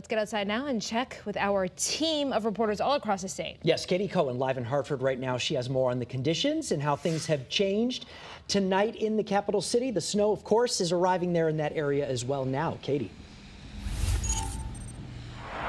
Let's get outside now and check with our team of reporters all across the state. Yes, Katie Cohen live in Hartford right now. She has more on the conditions and how things have changed tonight in the capital city. The snow, of course, is arriving there in that area as well now. Katie.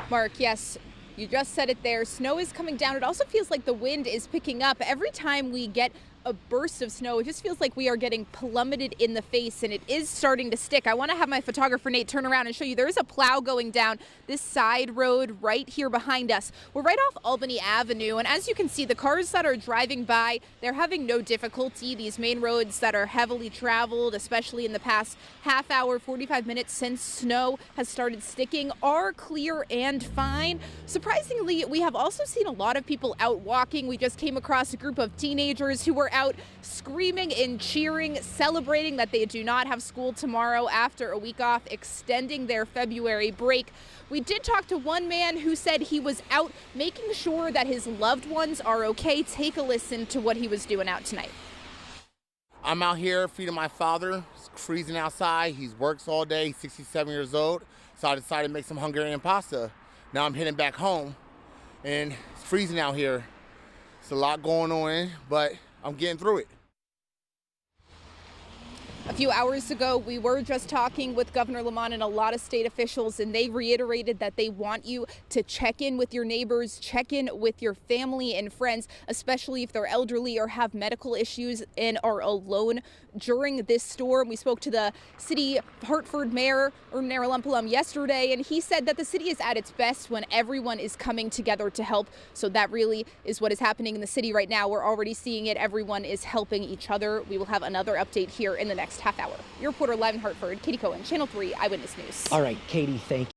Mark, yes, you just said it there. Snow is coming down. It also feels like the wind is picking up. Every time we get a burst of snow, it just feels like we are getting plummeted in the face, and it is starting to stick. I want to have my photographer Nate turn around and show you there is a plow going down this side road right here behind us. We're right off Albany Avenue, and as you can see, the cars that are driving by, they're having no difficulty. These main roads that are heavily traveled, especially in the past half hour, 45 minutes since snow has started sticking, are clear and fine. Surprisingly, we have also seen a lot of people out walking. We just came across a group of teenagers who were out screaming and cheering, celebrating that they do not have school tomorrow after a week off, extending their February break. We did talk to one man who said he was out making sure that his loved ones are okay. Take a listen to what he was doing out tonight. I'm out here feeding my father. It's freezing outside. He works all day. He's 67 years old. So I decided to make some Hungarian pasta. Now I'm heading back home, and it's freezing out here. It's a lot going on, but I'm getting through it. A few hours ago, we were just talking with Governor Lamont and a lot of state officials, and they reiterated that they want you to check in with your neighbors, check in with your family and friends, especially if they're elderly or have medical issues and are alone during this storm. We spoke to the city Hartford mayor, Ned Lamont, yesterday, and he said that the city is at its best when everyone is coming together to help. So that really is what is happening in the city right now. We're already seeing it. Everyone is helping each other. We will have another update here in the next half hour. Your reporter live in Hartford, Katie Cohen, Channel 3 Eyewitness News. All right, Katie, thank you.